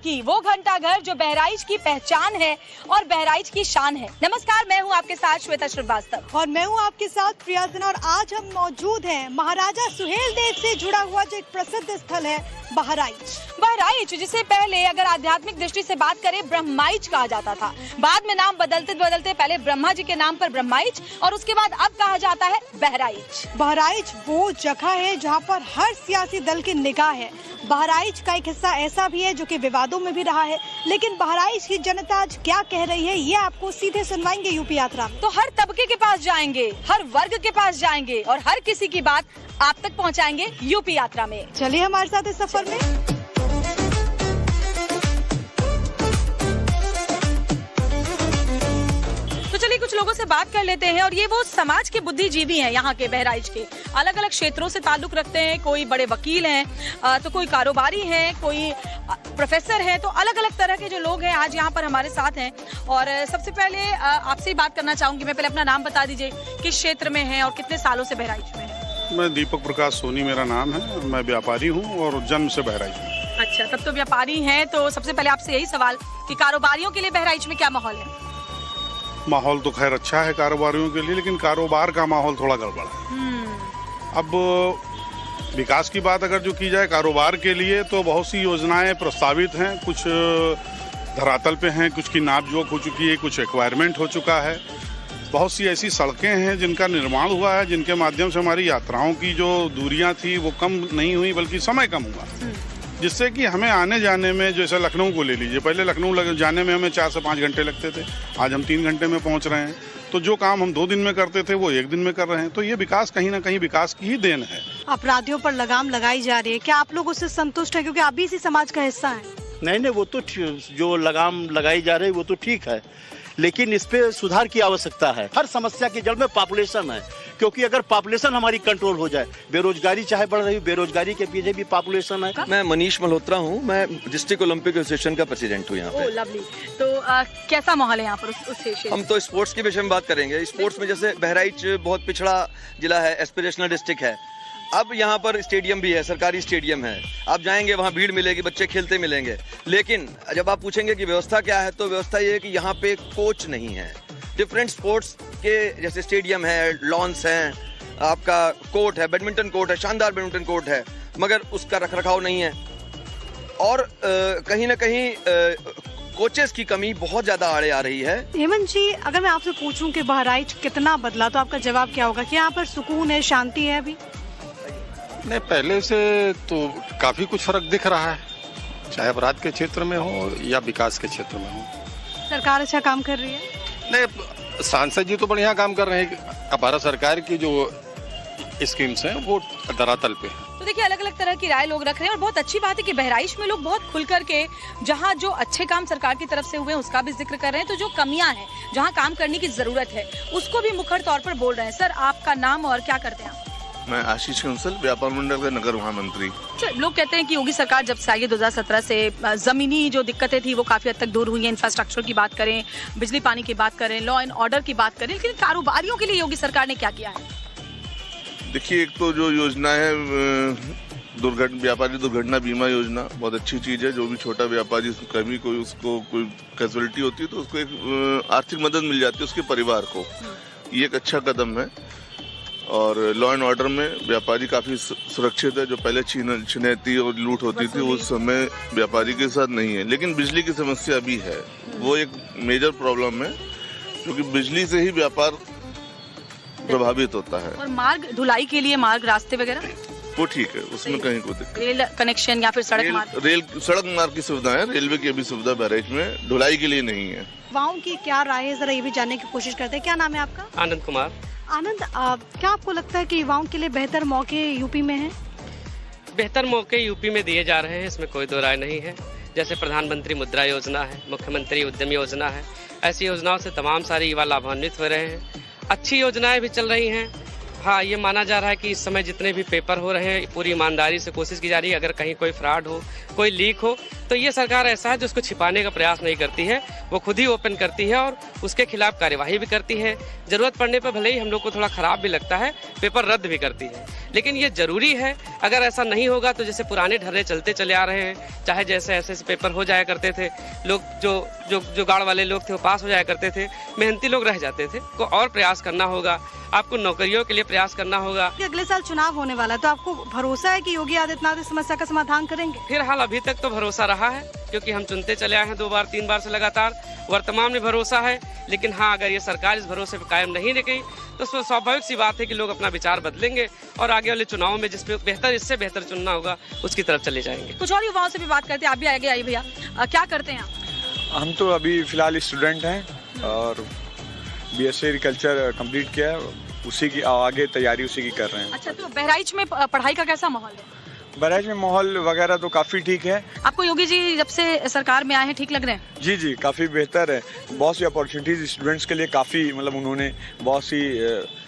की, वो घंटाघर जो बहराइच की पहचान है और बहराइच की शान है। नमस्कार, मैं हूँ आपके साथ श्वेता श्रीवास्तव और मैं हूँ आपके साथ प्रिया सिन्हा। और आज हम मौजूद हैं महाराजा सुहेलदेव से जुड़ा हुआ जो एक प्रसिद्ध स्थल है बहराइच, जिसे पहले अगर आध्यात्मिक दृष्टि से बात करें ब्रह्माइच कहा जाता था। बाद में नाम बदलते बदलते पहले ब्रह्मा जी के नाम पर ब्रह्माइच और उसके बाद अब कहा जाता है बहराइच। बहराइच वो जगह है जहाँ पर हर सियासी दल की निगाह है। बहराइच का एक हिस्सा ऐसा भी है जो कि विवादों में भी रहा है, लेकिन बहराइच की जनता आज क्या कह रही है ये आपको सीधे सुनवाएंगे यूपी यात्रा में। तो हर तबके के पास जाएंगे, हर वर्ग के पास जाएंगे और हर किसी की बात आप तक पहुंचाएंगे यूपी यात्रा में। चलिए हमारे साथ इस सफर में। तो चलिए कुछ लोगों से बात कर लेते हैं और ये वो समाज के बुद्धिजीवी हैं यहाँ के बहराइच के, अलग अलग क्षेत्रों से ताल्लुक रखते हैं। कोई बड़े वकील हैं तो कोई कारोबारी हैं, कोई प्रोफेसर हैं, तो अलग अलग तरह के जो लोग हैं आज यहाँ पर हमारे साथ हैं। और सबसे पहले आपसे ही बात करना चाहूंगी मैं, पहले अपना नाम बता दीजिए, किस क्षेत्र में है और कितने सालों से बहराइच में है? मैं दीपक प्रकाश सोनी मेरा नाम है, मैं व्यापारी हूँ और जन्म से बहराइच में। अच्छा, तब तो व्यापारी हैं। तो सबसे पहले आपसे यही सवाल कि कारोबारियों के लिए बहराइच में क्या माहौल है? माहौल तो खैर अच्छा है कारोबारियों के लिए, लेकिन कारोबार का माहौल थोड़ा गड़बड़ है। अब विकास की बात अगर जो की जाए कारोबार के लिए तो बहुत सी योजनाएं प्रस्तावित हैं, कुछ धरातल पे हैं, कुछ की नाप जोख हो चुकी है, कुछ एक्वायरमेंट हो चुका है। बहुत सी ऐसी सड़कें हैं जिनका निर्माण हुआ है, जिनके माध्यम से हमारी यात्राओं की जो दूरियां थी वो कम नहीं हुई बल्कि समय कम हुआ, जिससे कि हमें आने जाने में, जैसे लखनऊ को ले लीजिए, पहले लखनऊ जाने में हमें 4 से 5 घंटे लगते थे, आज हम 3 घंटे में पहुंच रहे हैं। तो जो काम हम 2 दिन में करते थे वो 1 दिन में कर रहे हैं। तो ये विकास कहीं ना कहीं विकास की ही देन है। अपराधियों पर लगाम लगाई जा रही है, क्या आप लोग उससे संतुष्ट हैं क्योंकि आप भी इसी समाज का हिस्सा हैं? नहीं, वो तो जो लगाम लगाई जा रही है वो तो ठीक है, लेकिन इस पे सुधार की आवश्यकता है। हर समस्या की जड़ में पॉपुलेशन है, क्योंकि अगर पॉपुलेशन हमारी कंट्रोल हो जाए, बेरोजगारी चाहे बढ़ रही, बेरोजगारी के पीछे भी पॉपुलेशन है। मैं मनीष मल्होत्रा हूँ, मैं डिस्ट्रिक्ट ओलंपिक एसोसिएशन का प्रेसिडेंट हूँ यहाँ पे। लवली। तो कैसा माहौल है यहाँ पर उस क्षेत्र? हम तो स्पोर्ट्स के विषय में बात करेंगे। स्पोर्ट्स में जैसे बहराइच बहुत पिछड़ा जिला है, एस्पिरेशनल डिस्ट्रिक्ट है। अब यहाँ पर स्टेडियम भी है, सरकारी स्टेडियम है। आप जाएंगे वहाँ भीड़ मिलेगी, बच्चे खेलते मिलेंगे। लेकिन जब आप पूछेंगे कि व्यवस्था क्या है, तो व्यवस्था ये है कि यहाँ पे कोच नहीं है। डिफरेंट स्पोर्ट्स के जैसे स्टेडियम है, लॉन्स हैं, आपका कोर्ट है, बैडमिंटन कोर्ट है, शानदार बैडमिंटन कोर्ट है, मगर उसका रखरखाव नहीं है। और कहीं ना कहीं कोचेस की कमी बहुत ज्यादा आड़े आ रही है। हेमंत जी, अगर मैं आपसे पूछूं कि बहराइच कितना बदला तो आपका जवाब क्या होगा? कि यहाँ पर सुकून है, शांति है अभी? नहीं, पहले से तो काफी कुछ फर्क दिख रहा है, चाहे अपराध के क्षेत्र में हो या विकास के क्षेत्र में हो। सरकार अच्छा काम कर रही है? नहीं, सांसद जी तो बढ़िया काम कर रहे हैं। अब भारत सरकार की जो स्कीम्स हैं वो धरातल पे है। तो देखिए, अलग अलग तरह की राय लोग रख रहे हैं और बहुत अच्छी बात है कि बहराइच में लोग बहुत खुल करके जहां जो अच्छे काम सरकार की तरफ से हुए हैं उसका भी जिक्र कर रहे हैं, तो जो कमियां हैं, जहां काम करने की जरूरत है, उसको भी मुखर तौर पर बोल रहे हैं। सर, आपका नाम और क्या करते हैं आप? मैं आशीष कंसल, व्यापार मंडल का नगर महामंत्री। लोग कहते हैं कि योगी सरकार जब से आई 2017 से जमीनी जो दिक्कतें थी वो काफी हद तक दूर हुई हैं। इंफ्रास्ट्रक्चर की बात करें, बिजली पानी की बात करें, लॉ एंड ऑर्डर की बात करें, लेकिन कारोबारियों के लिए योगी सरकार ने क्या किया है? देखिए, एक तो जो योजना है व्यापारी दुर्घटना बीमा योजना, बहुत अच्छी चीज है। जो भी छोटा व्यापारी कभी उसको कोई कैजुअलिटी होती है तो उसको एक आर्थिक मदद मिल जाती है उसके परिवार को। ये एक अच्छा कदम है। और लॉ एंड ऑर्डर में व्यापारी काफी सुरक्षित है। जो पहले छिनैती और लूट होती थी उस समय व्यापारी के साथ नहीं है। लेकिन बिजली की समस्या भी है, वो एक मेजर प्रॉब्लम है, क्योंकि बिजली से ही व्यापार प्रभावित होता है। और मार्ग ढुलाई के लिए मार्ग, रास्ते वगैरह वो ठीक है, उसमें कहीं कोई दिक्कत। रेल कनेक्शन या फिर सड़क मार्ग की सुविधा है, रेलवे की भी सुविधा बहराइच में ढुलाई के लिए नहीं है। युवाओं की क्या राय है, जरा ये भी जानने की कोशिश करते हैं। क्या नाम है आपका? आनंद कुमार। आनंद, क्या आपको लगता है कि युवाओं के लिए बेहतर मौके यूपी में हैं? बेहतर मौके यूपी में दिए जा रहे हैं, इसमें कोई दो राय नहीं है। जैसे प्रधानमंत्री मुद्रा योजना है, मुख्यमंत्री उद्यम योजना है, ऐसी योजनाओं से तमाम सारे युवा लाभान्वित हो रहे हैं। अच्छी योजनाएं भी चल रही हैं, हाँ, ये माना जा रहा है कि इस समय जितने भी पेपर हो रहे हैं पूरी ईमानदारी से कोशिश की जा रही है। अगर कहीं कोई फ्रॉड हो, कोई लीक हो, तो ये सरकार ऐसा है जो उसको छिपाने का प्रयास नहीं करती है, वो खुद ही ओपन करती है और उसके खिलाफ कार्यवाही भी करती है। जरूरत पड़ने पर भले ही हम लोग को थोड़ा खराब भी लगता है, पेपर रद्द भी करती है, लेकिन ये जरूरी है। अगर ऐसा नहीं होगा तो जैसे पुराने ढर्रे चलते चले आ रहे हैं, चाहे जैसे ऐसे पेपर हो जाया करते थे, लोग जो जुगाड़ वाले लोग थे वो पास हो जाया करते थे, मेहनती लोग रह जाते थे। को और प्रयास करना होगा, आपको नौकरियों के लिए प्रयास करना होगा। अगले साल चुनाव होने वाला है, तो आपको भरोसा है कि योगी आदित्यनाथ इस समस्या का समाधान करेंगे? फिलहाल अभी तक तो भरोसा रहा है, क्योंकि हम चुनते चले आए हैं 2 बार 3 बार से लगातार। वर्तमान में भरोसा है, लेकिन हाँ, अगर ये सरकार इस भरोसे पर कायम नहीं रही तो स्वाभाविक सी बात है कि लोग अपना विचार बदलेंगे और आगे वाले चुनाव में जिसपे इससे बेहतर चुनना होगा उसकी तरफ चले जाएंगे। कुछ और युवाओं से भी बात करते हैं। आप भी आगे आइए भैया, क्या करते हैं आप? हम तो अभी फिलहाल स्टूडेंट हैं और बीएससी एग्रीकल्चर कंप्लीट किया है, उसी की आगे तैयारी उसी की कर रहे हैं। अच्छा, तो बहराइच में पढ़ाई का कैसा माहौल है? बहराइच में माहौल वगैरह तो काफ़ी ठीक है। आपको योगी जी जब से सरकार में आए हैं ठीक लग रहे हैं? जी जी, काफ़ी बेहतर है। बहुत सी अपॉर्चुनिटीज़ स्टूडेंट्स के लिए काफ़ी, मतलब उन्होंने बहुत सी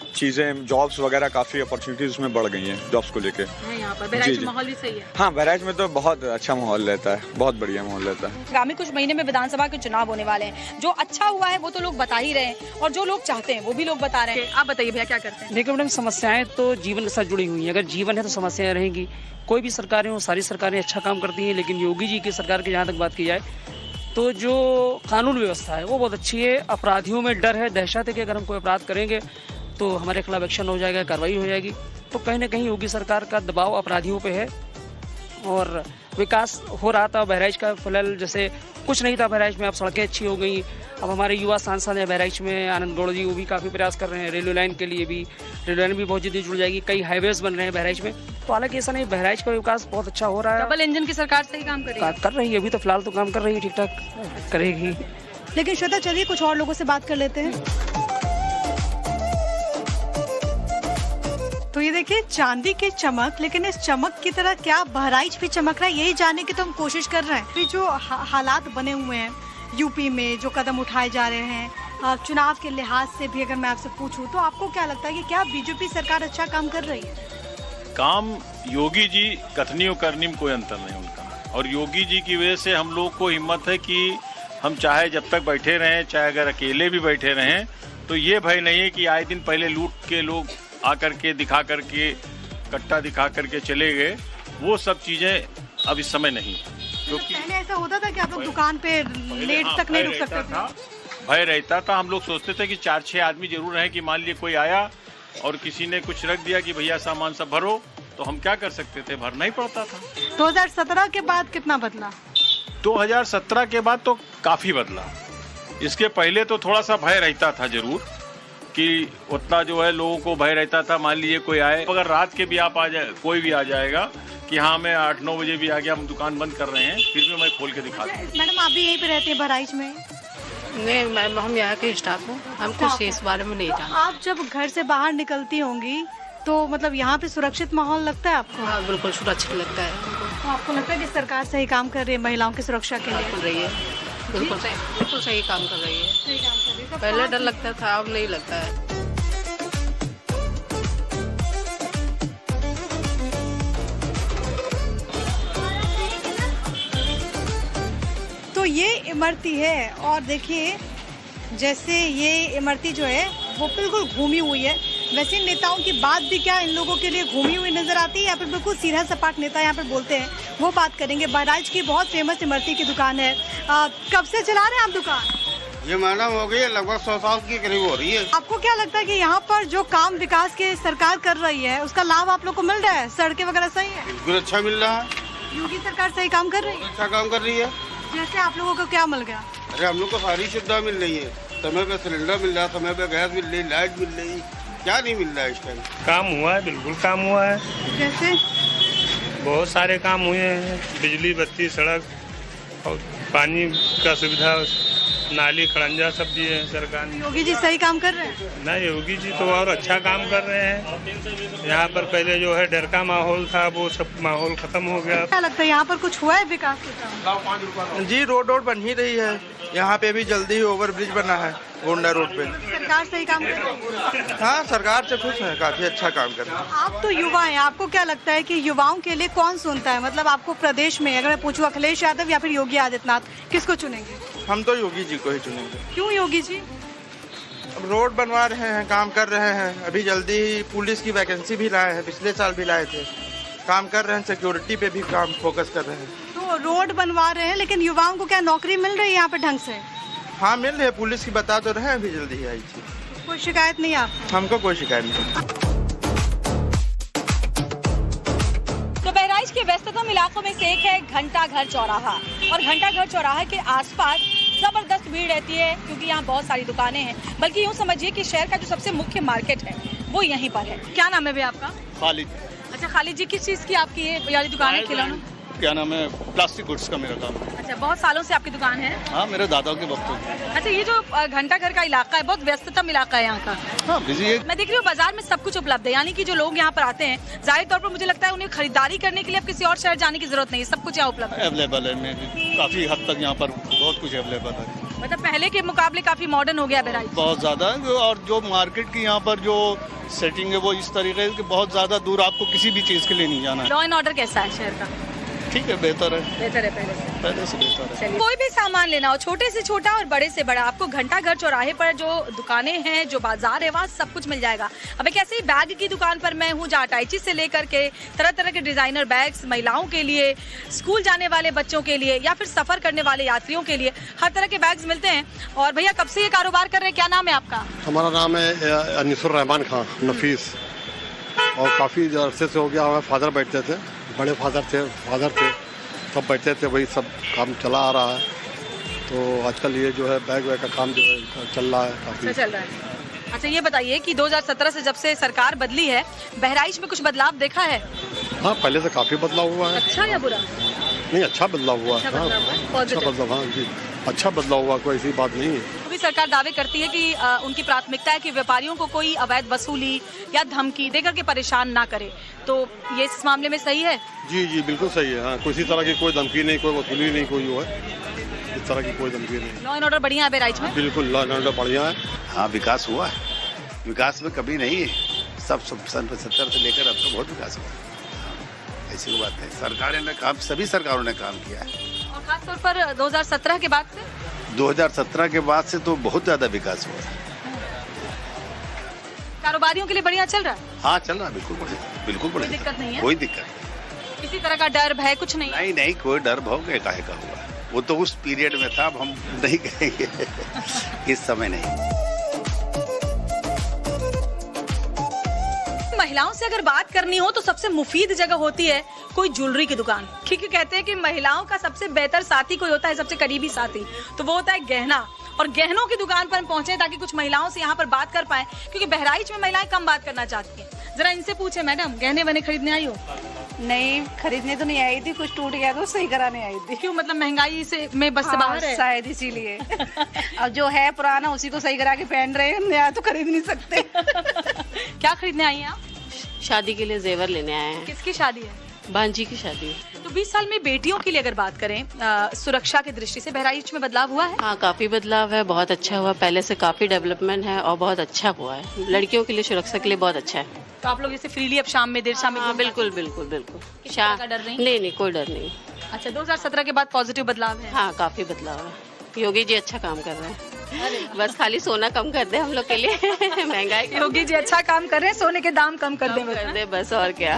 चीज़ें, जॉब्स वगैरह, काफ़ी अपॉर्चुनिटीज़ उसमें बढ़ गई हैं जॉब्स को लेके। यहाँ पर बहराइच में माहौल भी सही है? हाँ, बहराइच में तो बहुत अच्छा माहौल रहता है, बहुत बढ़िया माहौल रहता है। आगामी कुछ महीने में विधानसभा के चुनाव होने वाले हैं। जो अच्छा हुआ है वो तो लोग बता ही रहे हैं और जो लोग चाहते हैं वो भी लोग बता रहे हैं। आप बताइए भैया, क्या करते हैं? देखिए मैडम, समस्याएं तो जीवन के साथ जुड़ी हुई हैं। अगर जीवन है तो समस्याएं रहेंगी। कोई भी सरकारें हो, सारी सरकारें अच्छा काम करती हैं, लेकिन योगी जी की सरकार की जहाँ तक बात की जाए तो जो कानून व्यवस्था है वो बहुत अच्छी है। अपराधियों में डर है, दहशत है कि अगर हम कोई अपराध करेंगे तो हमारे खिलाफ एक्शन हो जाएगा, कार्रवाई हो जाएगी। तो कहीं ना कहीं योगी सरकार का दबाव अपराधियों पे है और विकास हो रहा था बहराइच का। फिलहाल जैसे कुछ नहीं था बहराइच में, अब सड़कें अच्छी हो गई। अब हमारे युवा सांसद हैं बहराइच में, आनंद गौड़ जी, वो भी काफ़ी प्रयास कर रहे हैं। रेलवे लाइन के लिए भी, रेलवे लाइन भी बहुत जल्दी जुड़ जाएगी। कई हाईवेज बन रहे हैं बहराइच में। तो हालांकि ऐसा नहीं, बहराइच का विकास बहुत अच्छा हो रहा है। डबल इंजन की सरकार सही काम कर रही है, अभी तो फिलहाल तो काम कर रही है, ठीक ठाक करेगी। लेकिन श्वेता, चलिए कुछ और लोगों से बात कर लेते हैं। तो ये देखिए, चांदी की चमक, लेकिन इस चमक की तरह क्या बहराइच भी चमक रहा है, यही जानने की तो हम कोशिश कर रहे हैं। जो हालात बने हुए हैं यूपी में, जो कदम उठाए जा रहे हैं चुनाव के लिहाज से भी, अगर मैं आपसे पूछूं तो आपको क्या लगता है कि क्या बीजेपी सरकार अच्छा काम कर रही है? काम योगी जी कथनी और करनी में कोई अंतर नहीं उनका, और योगी जी की वजह से हम लोग को हिम्मत है कि हम चाहे जब तक बैठे रहें, चाहे अगर अकेले भी बैठे रहें, तो ये भय नहीं है कि आए दिन पहले लूट के लोग आकर के दिखा करके, कट्टा दिखा करके चले गए। वो सब चीजें अब इस समय नहीं, क्योंकि पहले ऐसा होता था कि आप लोग दुकान पे लेट तक नहीं रुक सकते थे। भय रहता था, हम लोग सोचते थे कि 4-6 आदमी जरूर हैं कि मान लिए कोई आया और किसी ने कुछ रख दिया कि भैया सामान सब भरो, तो हम क्या कर सकते थे, भरना ही पड़ता था। 2017 के बाद कितना बदला? 2017 के बाद तो काफी बदला। इसके पहले तो थोड़ा सा भय रहता था जरूर, कि उतना जो है लोगों को भय रहता था। मान लीजिए कोई आए, अगर रात के भी आप आ जाए, कोई भी आ जाएगा कि हाँ मैं 8-9 बजे भी आ गया, हम दुकान बंद कर रहे हैं, फिर भी मैं खोल के दिखाता हूँ। मैडम, आप भी यहीं पे रहते हैं बहराइच में? नहीं मैम, हम यहाँ के स्टाफ हैं, हम कुछ इस बारे में नहीं जानते। आप जब घर से बाहर निकलती होंगी तो मतलब यहाँ पे सुरक्षित माहौल लगता है आपको? हाँ, बिल्कुल सुरक्षित लगता है। तो आपको लगता है कि सरकार सही काम कर रही है महिलाओं की सुरक्षा के लिए? कर रही है, बिल्कुल सही काम कर रही है। पहले डर लगता था, अब नहीं लगता है। तो ये इमरती है और देखिए, जैसे ये इमरती जो है वो बिल्कुल घूमी हुई है। वैसे नेताओं की बात भी क्या इन लोगों के लिए घूमी हुई नजर आती है या फिर बिल्कुल सीधा सपाट नेता यहाँ पर बोलते हैं, वो बात करेंगे। बहराइच की बहुत फेमस इमरती की दुकान है। कब से चला रहे हैं आप दुकान? ये मैडम हो गई है, लगभग 100 साल की करीब हो रही है। आपको क्या लगता है कि यहाँ पर जो काम विकास के सरकार कर रही है उसका लाभ आप लोग को मिल रहा है? सड़कें वगैरह सही है? बिल्कुल अच्छा मिल रहा है। योगी सरकार सही काम कर रही है? अच्छा काम कर रही है। जैसे आप लोगों को क्या मिल गया? अरे हम लोग को सारी सुविधा मिल रही है, समय पे सिलेंडर मिल रहा है, समय पे गैस मिल रही, लाइट मिल रही, क्या नहीं मिल रहा है इस टाइम? काम हुआ है, बिल्कुल काम हुआ है। जैसे बहुत सारे काम हुए हैं, बिजली, बत्ती, सड़क और पानी का सुविधा, नाली, खड़ंजा सब दिए हैं सरकार ने। योगी जी सही काम कर रहे हैं? नहीं, योगी जी तो और अच्छा काम कर रहे हैं। यहाँ पर पहले जो है डर का माहौल था, वो सब माहौल खत्म हो गया। क्या लगता है यहाँ पर कुछ हुआ है विकास के काम? जी, रोड बन ही रही है। यहाँ पे भी जल्दी ही ओवर ब्रिज बना है। गोंडा रोड पे। सरकार सही काम कर रही है? हाँ, सरकार से खुश है, काफी अच्छा काम कर रही है। आप तो युवा हैं, आपको क्या लगता है कि युवाओं के लिए कौन सुनता है? मतलब आपको प्रदेश में अगर मैं पूछूं अखिलेश यादव या फिर योगी आदित्यनाथ, किसको चुनेंगे? हम तो योगी जी को ही चुनेंगे। क्यों योगी जी? अब रोड बनवा रहे हैं, काम कर रहे हैं। अभी जल्दी ही पुलिस की वैकेंसी भी लाए हैं, पिछले साल भी लाए थे। काम कर रहे हैं, सिक्योरिटी पे भी काम फोकस कर रहे हैं। तो रोड बनवा रहे हैं, लेकिन युवाओं को क्या नौकरी मिल रही है यहाँ पे ढंग से? हाँ, मिल रही है, पुलिस की बता तो रहे हैं, अभी जल्दी ही आई थी। कोई शिकायत नहीं आपको? हमको कोई शिकायत नहीं। तो बहराइच के व्यस्ततम इलाकों में से एक है घंटा घर चौराहा, और घंटा घर चौराहा के आसपास जबरदस्त भीड़ रहती है क्योंकि यहाँ बहुत सारी दुकानें हैं। बल्कि यूँ समझिए कि शहर का जो सबसे मुख्य मार्केट है वो यहीं पर है। क्या नाम है भैया आपका? खालिद। अच्छा खालिद जी, किस चीज़ की आपकी ये वाली दुकान है? खिलौनों? क्या नाम है, प्लास्टिक गुड्स का मेरा काम है। अच्छा, बहुत सालों से आपकी दुकान है? हाँ, मेरे दादा के वक्त से। अच्छा, ये जो घंटा घर का इलाका है बहुत व्यस्ततम इलाका है यहाँ का। हाँ, बिजी है। मैं देख रही हूँ बाजार में सब कुछ उपलब्ध है, यानी कि जो लोग यहाँ पर आते हैं जाहिर तौर पर मुझे लगता है उन्हें खरीदारी करने के लिए अब किसी और शहर जाने की जरूरत नहीं है, सब कुछ यहाँ उपलब्ध है। अवेलेबल है, काफी हद तक यहाँ पर बहुत कुछ अवेलेबल है। मतलब पहले के मुकाबले काफी मॉडर्न हो गया बहराइच। बहुत ज्यादा, और जो मार्केट की यहाँ पर जो सेटिंग है वो इस तरीके से बहुत ज्यादा दूर आपको किसी भी चीज के लिए नहीं जाना है। लॉ एंड ऑर्डर कैसा है शहर का? ठीक है, बेहतर है। बेहतर है पहले से बेहतर है। कोई भी सामान लेना हो, छोटे से छोटा और बड़े से बड़ा, आपको घंटा घर चौराहे पर जो दुकानें हैं, जो बाजार है, वहाँ सब कुछ मिल जाएगा। अब एक ऐसे ही बैग की दुकान पर मैं हूँ जहाँ अटैची से लेकर के तरह तरह के डिजाइनर बैग्स, महिलाओं के लिए, स्कूल जाने वाले बच्चों के लिए या फिर सफर करने वाले यात्रियों के लिए हर तरह के बैग्स मिलते हैं। और भैया कब से ये कारोबार कर रहे हैं, क्या नाम है आपका? हमारा नाम है अनिसुर रहमान खान नफीस, और काफ़ी अरसे से हो गया। हमारे फादर बैठते थे, बड़े फादर थे सब बैठते थे, वही सब काम चला आ रहा है। तो आजकल ये जो है बैग वैग का काम जो है चल रहा है, काफ़ी चल रहा है। अच्छा ये बताइए कि 2017 से जब से सरकार बदली है, बहराइच में कुछ बदलाव देखा है? हाँ, पहले से काफ़ी बदलाव हुआ है। अच्छा या बुरा? नहीं, अच्छा बदलाव हुआ है। अच्छा बदलाव, हाँ जी, अच्छा बदलाव हुआ, कोई ऐसी बात नहीं है। अभी सरकार दावे करती है कि उनकी प्राथमिकता है कि व्यापारियों को कोई अवैध वसूली या धमकी देकर के परेशान ना करे, तो ये इस मामले में सही है? जी जी, बिल्कुल सही है। हाँ, किसी तरह की कोई धमकी नहीं, कोई वसूली नहीं, कोई जो है इस तरह की कोई धमकी नहीं। लॉ एंड ऑर्डर बढ़िया है बहराइच में? बिल्कुल, लॉ एंड ऑर्डर बढ़िया है। हाँ, विकास हुआ है, विकास में कभी नहीं है। सब 70 से लेकर अब तो बहुत विकास हुआ, ऐसी कोई बात नहीं। सरकारें ने काम, सभी सरकारों ने काम किया है, और खासतौर पर 2017 के बाद से? 2017 के बाद से तो बहुत ज्यादा विकास हुआ है। कारोबारियों के लिए बढ़िया चल रहा है? हाँ, चल रहा है, बिल्कुल बढ़िया, बिल्कुल बढ़िया। कोई दिक्कत नहीं है? कोई दिक्कत नहीं। किसी तरह का डर भय कुछ नहीं? नहीं नहीं, कोई डर भय काहे का हुआ, वो तो उस पीरियड में था, अब हम नहीं कहेंगे इस समय नहीं। महिलाओं से अगर बात करनी हो तो सबसे मुफीद जगह होती है कोई ज्वेलरी की दुकान, क्योंकि कहते हैं कि महिलाओं का सबसे बेहतर साथी कोई होता है, सबसे करीबी साथी, तो वो होता है गहना। और गहनों की दुकान पर हम पहुंचे ताकि कुछ महिलाओं से यहाँ पर बात कर पाए, क्योंकि बहराइच में महिलाएं कम बात करना चाहती हैं। जरा इनसे पूछे, मैडम गहने वहने खरीदने आई हो? नहीं, खरीदने तो नहीं आई थी, कुछ टूट गया तो सही कराने आई थी। क्यों, मतलब महंगाई से में बस से बाहर है शायद, इसीलिए। अब जो है पुराना उसी को सही करा के पहन रहे हैं, नया तो खरीद नहीं सकते। क्या खरीदने आई हैं आप? शादी के लिए जेवर लेने आए हैं। किसकी शादी है? भांजी की शादी। तो 20 साल में बेटियों के लिए अगर बात करें, सुरक्षा की दृष्टि से बहराइच में बदलाव हुआ है? हाँ, काफी बदलाव है, बहुत अच्छा हुआ, पहले से काफी डेवलपमेंट है और बहुत अच्छा हुआ है। लड़कियों के लिए सुरक्षा के लिए बहुत अच्छा है। तो आप लोग जैसे फ्रीली अब शाम में, देर शाम में? हाँ, बिल्कुल बिल्कुल बिल्कुल। किसी तरह का डर नहीं? नहीं, कोई डर नहीं। अच्छा, 2017 के बाद पॉजिटिव बदलाव है? हाँ, काफी बदलाव है। योगी जी अच्छा काम कर रहे हैं, बस खाली सोना कम कर दे हम लोग के लिए। महंगाई। योगी जी अच्छा काम कर रहे हैं, सोने के दाम कम कर दे बस, और क्या।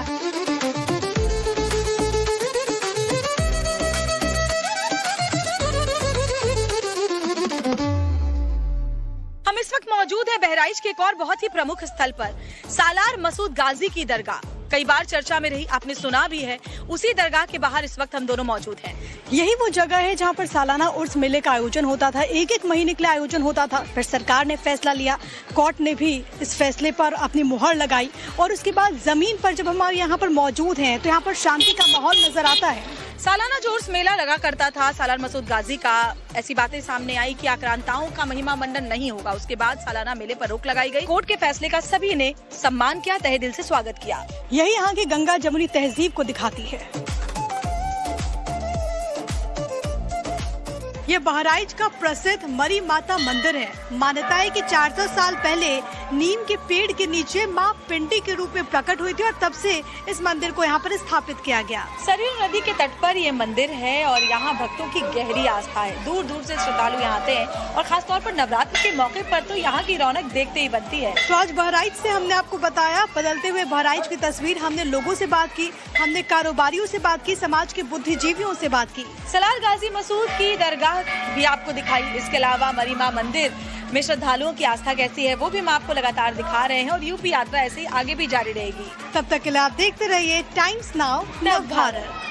हम इस वक्त मौजूद हैं बहराइच के एक और बहुत ही प्रमुख स्थल पर, सालार मसूद गाजी की दरगाह। कई बार चर्चा में रही, आपने सुना भी है। उसी दरगाह के बाहर इस वक्त हम दोनों मौजूद हैं। यही वो जगह है जहाँ पर सालाना उर्स मेले का आयोजन होता था, एक महीने के लिए आयोजन होता था। फिर सरकार ने फैसला लिया, कोर्ट ने भी इस फैसले पर अपनी मुहर लगाई, और उसके बाद जमीन पर जब हम यहाँ पर मौजूद हैं तो यहाँ पर शांति का माहौल नजर आता है। सालाना जो उर्स मेला लगा करता था सालार मसूद गाजी का, ऐसी बातें सामने आई कि आक्रांताओं का महिमा मंडन नहीं होगा। उसके बाद सालाना मेले पर रोक लगाई गई। कोर्ट के फैसले का सभी ने सम्मान किया, तहे दिल से स्वागत किया। यही यहाँ की गंगा जमुनी तहजीब को दिखाती है। ये बहराइच का प्रसिद्ध मरी माता मंदिर है। मान्यता है कि 400 साल पहले नीम के पेड़ के नीचे माँ पिंडी के रूप में प्रकट हुई थी और तब से इस मंदिर को यहाँ पर स्थापित किया गया। सरयू नदी के तट पर ये मंदिर है और यहाँ भक्तों की गहरी आस्था है। दूर दूर से श्रद्धालु यहाँ आते हैं और खासतौर पर नवरात्र के मौके पर तो यहाँ की रौनक देखते ही बनती है। तो आज बहराइच से हमने आपको बताया बदलते हुए बहराइच की तस्वीर। हमने लोगों से बात की, हमने कारोबारियों से बात की, समाज के बुद्धिजीवियों से बात की। सलार गाजी मसूद की दरगाह भी आपको दिखाई। इसके अलावा मरीमा मंदिर में श्रद्धालुओं की आस्था कैसी है वो भी हम आपको लगातार दिखा रहे हैं और यूपी यात्रा ऐसे ही आगे भी जारी रहेगी। तब तक के लिए आप देखते रहिए टाइम्स नाउ नव भारत।